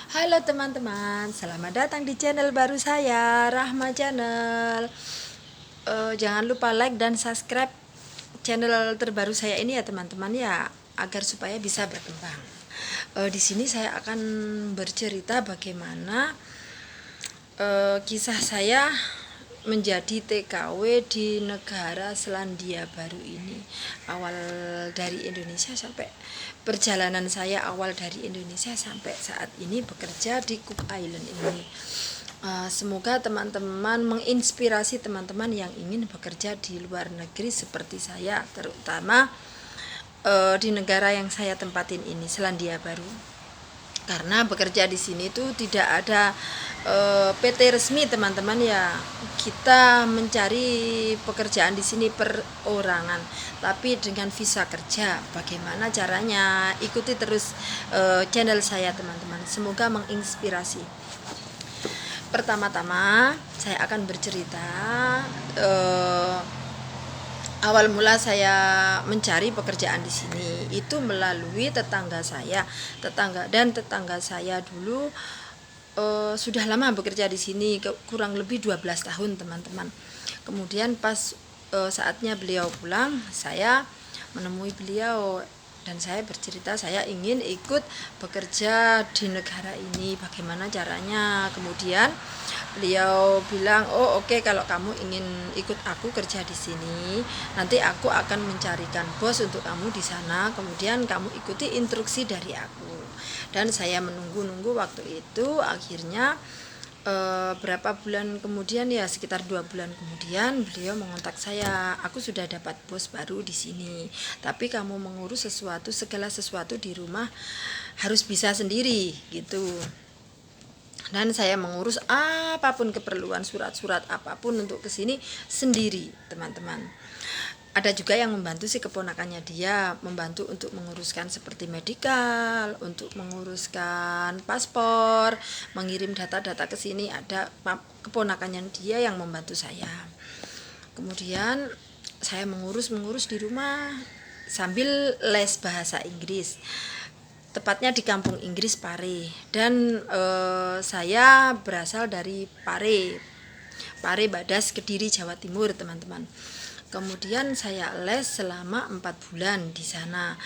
Halo teman-teman, selamat datang di channel baru saya, Rahma Channel. Jangan lupa like dan subscribe channel terbaru saya ini ya teman-teman ya, agar supaya bisa berkembang. Di sini saya akan bercerita bagaimana kisah saya menjadi TKW di negara Selandia Baru ini. Awal dari Indonesia sampai perjalanan saya awal dari Indonesia sampai saat ini bekerja di Cook Island ini. Semoga teman-teman menginspirasi teman-teman yang ingin bekerja di luar negeri seperti saya, terutama di negara yang saya tempatin ini, Selandia Baru. Karena bekerja di sini tuh tidak ada PT resmi teman-teman ya, kita mencari pekerjaan di sini perorangan tapi dengan visa kerja. Bagaimana caranya? Ikuti terus channel saya teman-teman, semoga menginspirasi. Pertama-tama saya akan bercerita awal mula saya mencari pekerjaan di sini itu melalui tetangga saya dulu sudah lama bekerja di sini, kurang lebih 12 tahun teman-teman. Kemudian pas saatnya beliau pulang, saya menemui beliau dan saya bercerita saya ingin ikut bekerja di negara ini, bagaimana caranya. Kemudian beliau bilang, oh oke, kalau kamu ingin ikut aku kerja di sini, nanti aku akan mencarikan bos untuk kamu di sana, kemudian kamu ikuti instruksi dari aku. Dan saya menunggu-nunggu waktu itu. Akhirnya berapa bulan kemudian, ya sekitar 2 bulan kemudian, beliau mengontak saya, aku sudah dapat bos baru di sini, tapi kamu mengurus segala sesuatu di rumah harus bisa sendiri gitu. Dan saya mengurus apapun keperluan, surat-surat apapun untuk kesini sendiri teman-teman. Ada juga yang membantu si keponakannya, dia membantu untuk menguruskan seperti medikal, untuk menguruskan paspor, mengirim data-data ke sini, ada keponakannya dia yang membantu saya. Kemudian saya mengurus di rumah sambil les bahasa Inggris, tepatnya di kampung Inggris Pare. Dan saya berasal dari Pare Badas, Kediri, Jawa Timur teman-teman. Kemudian saya les selama 4 bulan di sana.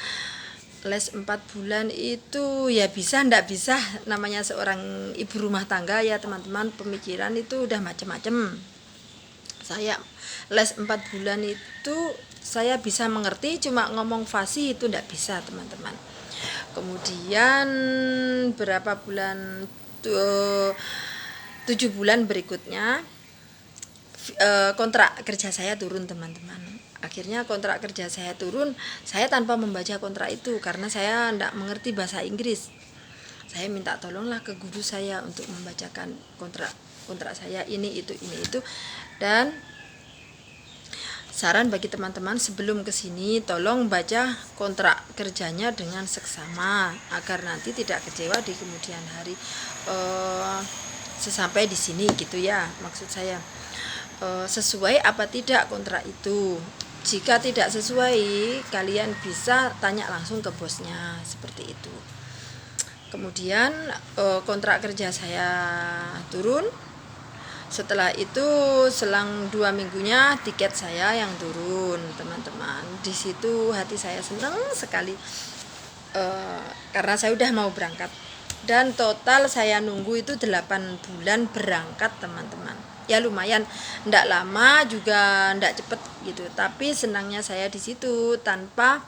Les 4 bulan itu ya bisa ndak bisa, namanya seorang ibu rumah tangga ya teman-teman, pemikiran itu udah macam-macam. Saya les 4 bulan itu saya bisa mengerti, cuma ngomong fasih itu ndak bisa teman-teman. Kemudian berapa bulan, 7 bulan berikutnya kontrak kerja saya turun teman-teman. Akhirnya kontrak kerja saya turun, saya tanpa membaca kontrak itu karena saya tidak mengerti bahasa Inggris. Saya minta tolonglah ke guru saya untuk membacakan kontrak saya ini itu. Dan saran bagi teman-teman sebelum kesini, tolong baca kontrak kerjanya dengan seksama agar nanti tidak kecewa di kemudian hari sesampai di sini gitu ya, maksud saya. Sesuai apa tidak kontrak itu. Jika tidak sesuai, kalian bisa tanya langsung ke bosnya, seperti itu. Kemudian kontrak kerja saya turun. Setelah itu selang 2 minggunya tiket saya yang turun teman-teman. Di situ hati saya senang sekali karena saya udah mau berangkat. Dan total saya nunggu itu 8 bulan berangkat teman-teman. Ya lumayan, ndak lama juga ndak cepet gitu. Tapi senangnya saya di situ tanpa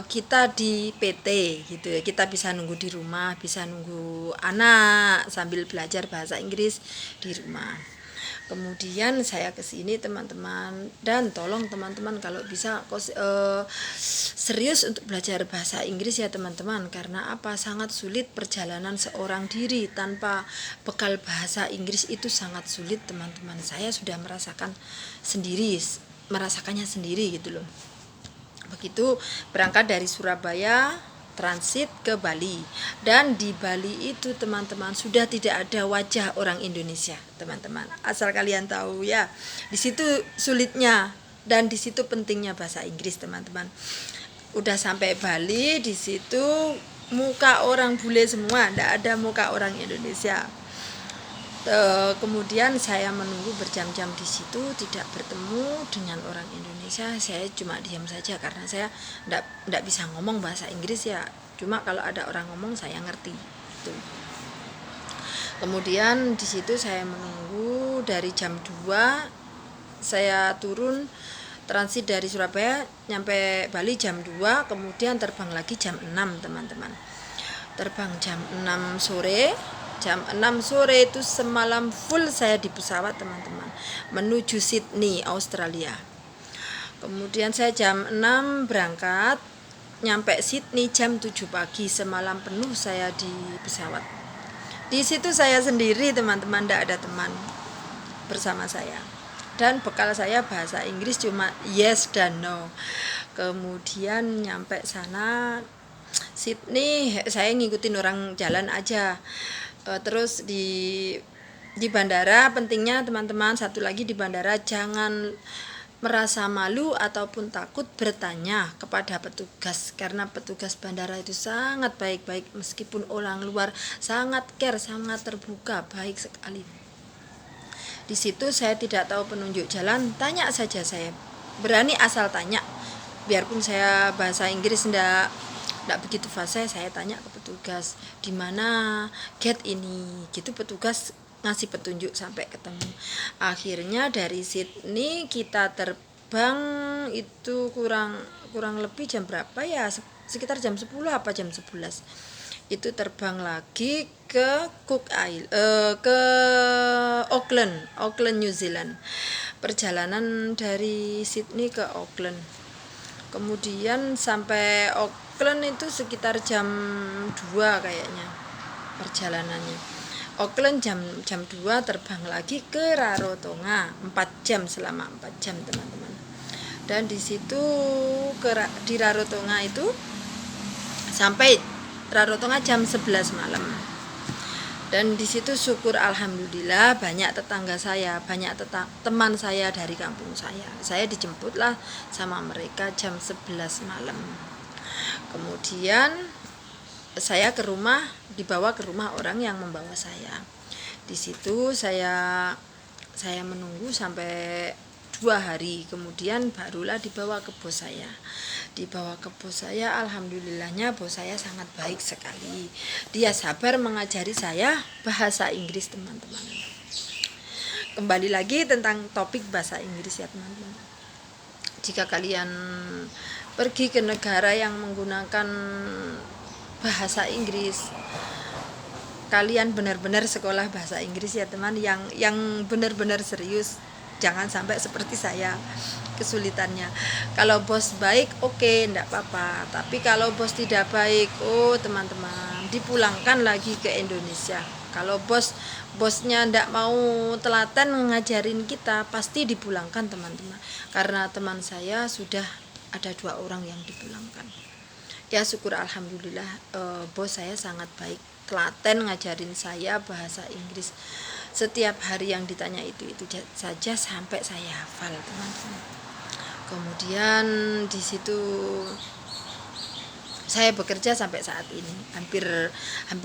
kita di PT gitu ya. Kita bisa nunggu di rumah, bisa nunggu anak sambil belajar bahasa Inggris di rumah. Kemudian saya ke sini teman-teman, dan tolong teman-teman kalau bisa serius untuk belajar bahasa Inggris ya teman-teman. Karena apa? Sangat sulit perjalanan seorang diri tanpa bekal bahasa Inggris, itu sangat sulit teman-teman. Saya sudah merasakannya sendiri gitu loh. Begitu berangkat dari Surabaya, transit ke Bali, dan di Bali itu teman-teman sudah tidak ada wajah orang Indonesia teman-teman, asal kalian tahu ya. Di situ sulitnya dan di situ pentingnya bahasa Inggris teman-teman. Udah sampai Bali, di situ muka orang bule semua, tidak ada muka orang Indonesia. Kemudian saya menunggu berjam-jam di situ, tidak bertemu dengan orang Indonesia. Saya cuma diam saja karena saya tidak bisa ngomong bahasa Inggris ya. Cuma kalau ada orang ngomong saya ngerti. Gitu. Kemudian di situ saya menunggu dari jam 2, saya turun transit dari Surabaya nyampe Bali jam 2, kemudian terbang lagi jam 6 teman-teman. Terbang jam 6 sore. Jam 6 sore itu semalam full saya di pesawat teman-teman, menuju Sydney, Australia. Kemudian saya jam 6 berangkat, nyampe Sydney jam 7 pagi, semalam penuh saya di pesawat. Di situ saya sendiri teman-teman, tidak ada teman bersama saya. Dan bekal saya bahasa Inggris cuma yes dan no. Kemudian nyampe sana Sydney, saya ngikutin orang jalan aja. Terus di bandara, pentingnya teman-teman satu lagi, di bandara jangan merasa malu ataupun takut bertanya kepada petugas, karena petugas bandara itu sangat baik-baik, meskipun orang luar sangat care, sangat terbuka, baik sekali. Di situ saya tidak tahu penunjuk jalan, tanya saja, saya berani asal tanya, biarpun saya bahasa Inggris tidak begitu fasih, saya tanya ke petugas di mana gate ini, gitu. Petugas ngasih petunjuk sampai ketemu. Akhirnya dari Sydney kita terbang itu kurang lebih jam berapa ya, sekitar jam 10 apa jam 11 itu terbang lagi ke ke Auckland, New Zealand. Perjalanan dari Sydney ke Auckland. Kemudian sampai Auckland itu sekitar jam 2 kayaknya perjalanannya. Auckland jam 2 terbang lagi ke Rarotonga, 4 jam, selama 4 jam teman-teman. Dan di situ di Rarotonga itu sampai Rarotonga jam 11 malam. Dan di situ syukur alhamdulillah banyak tetangga saya, banyak teman saya dari kampung saya. Saya dijemputlah sama mereka jam 11 malam. Kemudian saya dibawa ke rumah orang yang membawa saya. Di situ saya menunggu sampai 2 hari, kemudian barulah dibawa ke bos saya. Alhamdulillahnya bos saya sangat baik sekali. Dia sabar mengajari saya bahasa Inggris teman-teman. Kembali lagi tentang topik bahasa Inggris ya teman-teman. Jika kalian pergi ke negara yang menggunakan bahasa Inggris, kalian benar-benar sekolah bahasa Inggris ya teman, yang benar-benar serius. Jangan sampai seperti saya kesulitannya. Kalau bos baik, oke, enggak apa-apa. Tapi kalau bos tidak baik, teman-teman, dipulangkan lagi ke Indonesia. Kalau bosnya enggak mau telaten ngajarin kita, pasti dipulangkan teman-teman. Karena teman saya sudah ada 2 orang yang dipulangkan. Ya syukur alhamdulillah, bos saya sangat baik, telaten ngajarin saya bahasa Inggris. Setiap hari yang ditanya itu saja sampai saya hafal teman-teman. Kemudian di situ saya bekerja sampai saat ini, hampir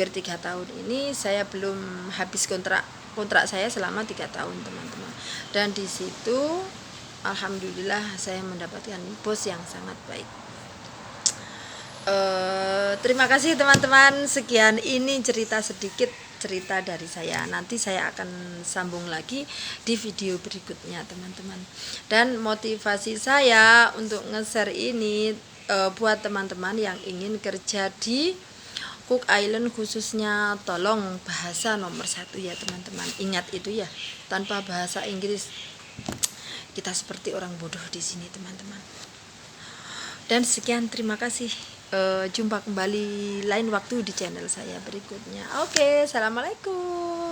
3 tahun ini saya belum habis kontrak saya selama 3 tahun teman-teman. Dan di situ alhamdulillah saya mendapatkan bos yang sangat baik. Terima kasih teman-teman, sekian ini sedikit cerita dari saya. Nanti saya akan sambung lagi di video berikutnya teman-teman. Dan motivasi saya untuk nge-share ini buat teman-teman yang ingin kerja di Cook Island khususnya, tolong bahasa nomor 1 ya teman-teman. Ingat itu ya, tanpa bahasa Inggris kita seperti orang bodoh di sini teman-teman. Dan sekian, terima kasih. Jumpa kembali lain waktu di channel saya berikutnya. Oke, assalamualaikum.